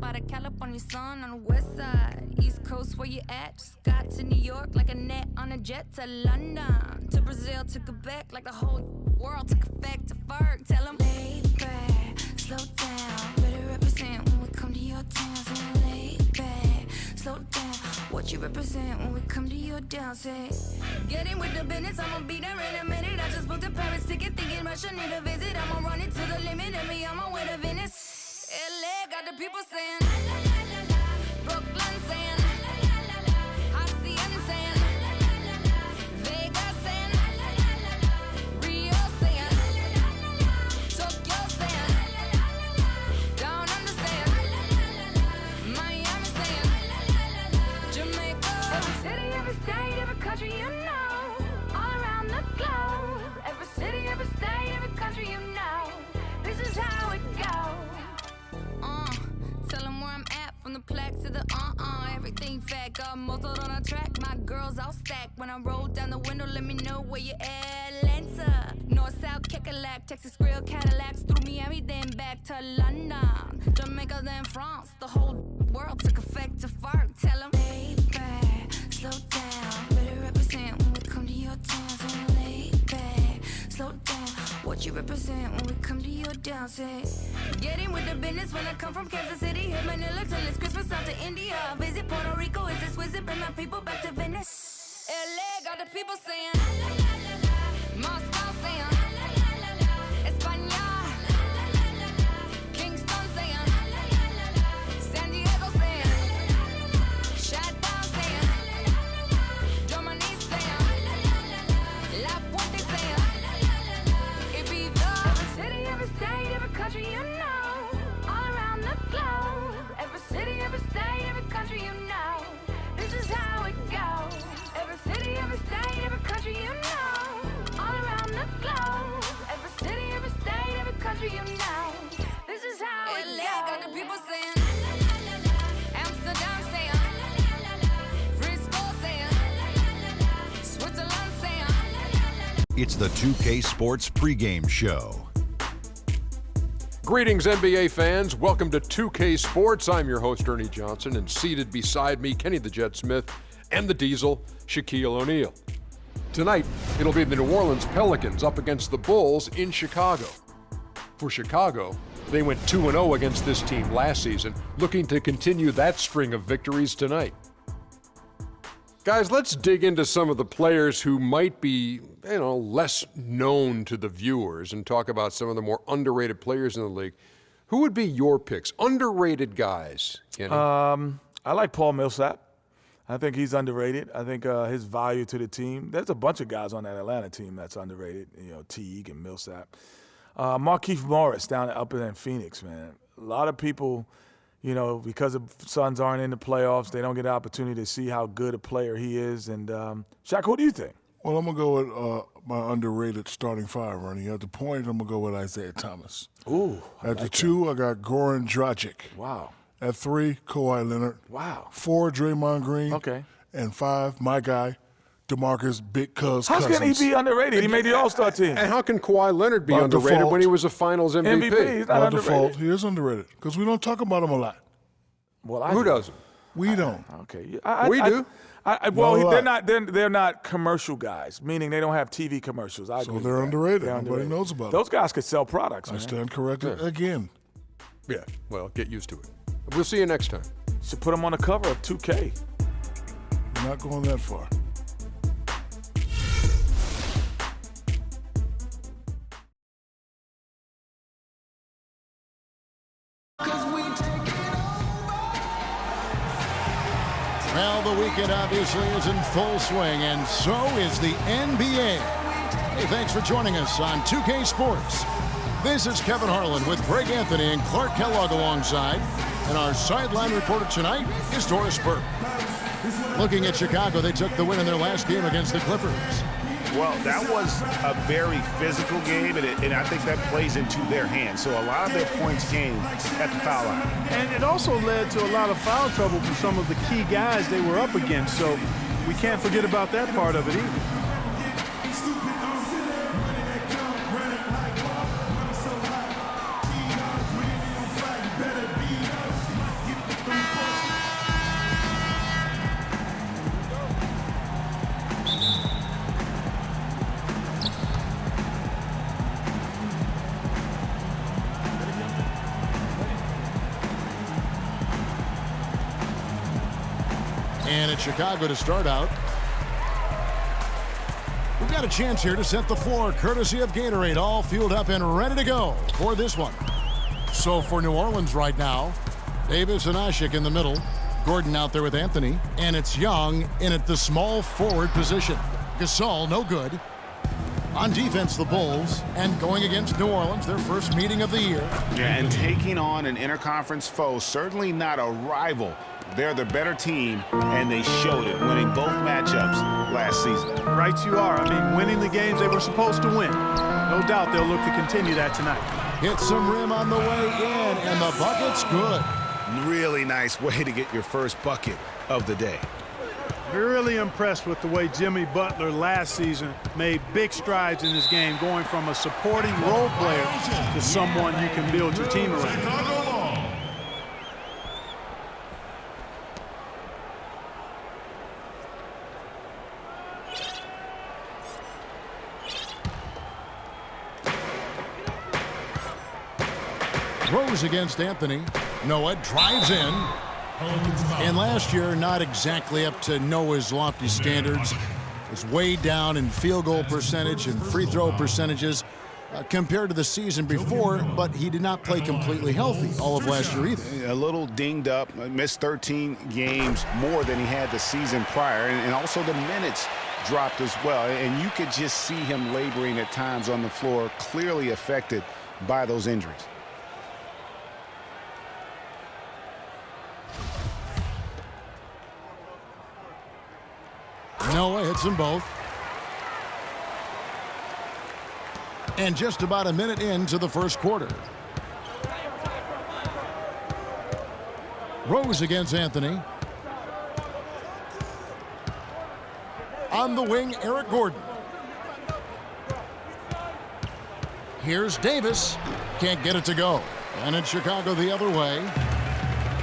by the California sun on the west side. East Coast, where you at? Just got to New York like a net on a jet to London. To Brazil, to Quebec, like the whole world took effect to Ferg. Tell them, lay back, slow down. Better represent when we come to your town. So lay back, slow down. What you represent when we come to your town. Say, get in with the business, I'ma be there in a minute. I just booked a Paris ticket, thinking Russia need a visit. I'ma run it to the limit, and me on my way to Venice. LA got the people saying, la, la, la, la, la. Brooklyn saying, la, la, la, la, la. Hacienda saying, la, la, la, la, la. Vegas saying, la, la, la, la, la. Rio saying, la, la, la, la, la. Tokyo saying, la, la, la, la, la. Down under saying, la, la, la, la, la. Miami saying, la, la, la, la, la. Jamaica. Every city, every state, every country you know. All around the globe. Every city, every state, every country you know. This is how it goes. Tell them where I'm at, from the plaque to the everything fat, got muzzled on a track. My girls all stacked. When I roll down the window, let me know where you at. Atlanta, North, South, Kekalak, Texas Grill, Cadillacs, through Miami, then back to London, Jamaica, then France. The whole world took effect to fart. Tell them, lay back, slow down. Better represent when we come to your town. So lay back, slow down. What you represent when we come to your town. Say, get in with the business when I come from Kansas City. Hit Manila till it's Christmas, out to India. Visit Puerto Rico, is this wizard? Bring my people back to Venice. LA got the people saying, la, la, la, la, la. Moscow saying, la, la, la, la, la. España, la, la, la, la, la. Kingston saying, la, la, la, la, la. San Diego saying, la, la, la, la, la. Shutdown saying, la, la, la, la, la. Germany saying, la, la, la, la, la. La Puente saying, la, la, la, la, la. Ibiza. Every city, every state, every country you know. All around the globe. Every city, every state, every country you know. This is how it goes. Every city, every state, every country you know. All around the globe. Every city, every state, every country you know. This is how it goes. LA got the people saying, la, la, la, la, la. Amsterdam saying, la, la, la, la, la. Frisco saying, la, la, la, la, la. Switzerland saying, la, la, la, la, la. It's the 2K Sports pregame show. Greetings, NBA fans. Welcome to 2K Sports. I'm your host, Ernie Johnson, and seated beside me, Kenny the Jet Smith and the Diesel, Shaquille O'Neal. Tonight, it'll be the New Orleans Pelicans up against the Bulls in Chicago. For Chicago, they went 2-0 against this team last season, looking to continue that string of victories tonight. Guys, let's dig into some of the players who might be, less known to the viewers and talk about some of the more underrated players in the league. Who would be your picks? Underrated guys, Kenny. I like Paul Millsap. I think he's underrated. I think his value to the team. There's a bunch of guys on that Atlanta team that's underrated. Teague and Millsap. Markieff Morris up in Phoenix, man. A lot of people, because the Suns aren't in the playoffs, they don't get the opportunity to see how good a player he is. And Shaq, what do you think? Well, I'm going to go with my underrated starting five, Ernie. At the point, I'm going to go with Isaiah Thomas. Ooh. At the two, I got Goran Dragic. Wow. At 3, Kawhi Leonard. Wow. 4, Draymond Green. Okay. And 5, my guy, DeMarcus Big Cuz How Cousins. can he be underrated? He made the All-Star team. And how can Kawhi Leonard be By underrated default. when he was a Finals MVP? He's not By underrated. default, he is underrated because we don't talk about him a lot. Well, Who doesn't? We don't. Okay. We do. They're not commercial guys, meaning they don't have TV commercials. I So agree they're with that. underrated. They're Nobody knows about Those guys could sell products, I man. stand corrected again. Yeah, well, get used to it. We'll see you next time. Should put them on the cover of 2K. I'm not going that far. Well, the weekend obviously is in full swing, and so is the NBA. Hey, thanks for joining us on 2K Sports. This is Kevin Harlan with Greg Anthony and Clark Kellogg alongside. And our sideline reporter tonight is Doris Burke. Looking at Chicago, they took the win in their last game against the Clippers. Well, that was a very physical game, and I think that plays into their hands. So a lot of their points came at the foul line. And it also led to a lot of foul trouble for some of the key guys they were up against. So we can't forget about that part of it either. And it's Chicago to start out. We've got a chance here to set the floor, courtesy of Gatorade, all fueled up and ready to go for this one. So for New Orleans right now, Davis and Asik in the middle. Gordon out there with Anthony. And it's Young in at the small forward position. Gasol, no good. On defense, the Bulls. And going against New Orleans, their first meeting of the year. Yeah, and taking on an interconference foe, certainly not a rival. They're the better team, and they showed it, winning both matchups last season. Right you are. I mean, winning the games they were supposed to win. No doubt they'll look to continue that tonight. Hit some rim on the way in, and the bucket's good. Really nice way to get your first bucket of the day. Really impressed with the way Jimmy Butler last season made big strides in his game, going from a supporting role player to someone you can build your team around. Rose against Anthony. Noah drives in. And last year, not exactly up to Noah's lofty standards. Was way down in field goal percentage and free throw percentages compared to the season before, but he did not play completely healthy all of last year either. A little dinged up, missed 13 games more than he had the season prior, and also the minutes dropped as well. And you could just see him laboring at times on the floor, clearly affected by those injuries. Noah hits them both. And just about a minute into the first quarter. Rose against Anthony. On the wing, Eric Gordon. Here's Davis. Can't get it to go. And it's Chicago the other way.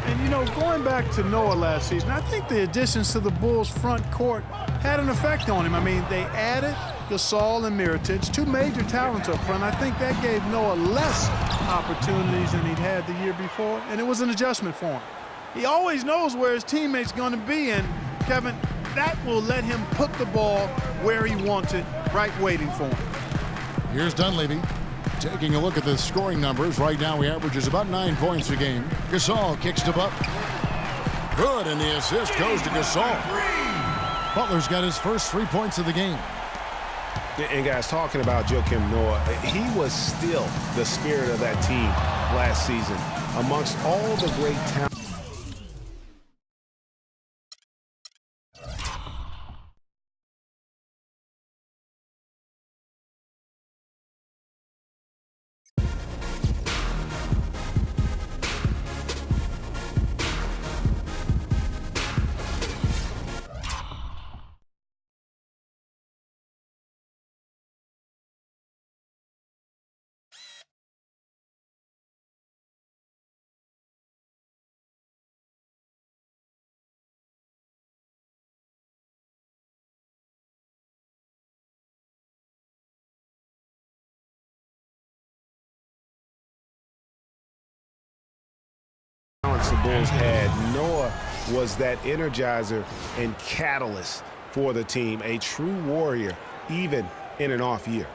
And, you know, going back to Noah last season, I think the additions to the Bulls' front court had an effect on him. I mean, they added Gasol and Mirotic, two major talents up front. I think that gave Noah less opportunities than he'd had the year before, and it was an adjustment for him. He always knows where his teammate's going to be, and, Kevin, that will let him put the ball where he wants it, right waiting for him. Here's Dunleavy. Taking a look at the scoring numbers, right now he averages about 9 points a game. Gasol kicks to Butler. Good, and the assist goes to Gasol. Butler's got his first 3 points of the game. And guys, talking about Joakim Noah, he was still the spirit of that team last season. Amongst all the great talent. The Bulls had. Noah was that energizer and catalyst for the team, a true warrior, even in an off year.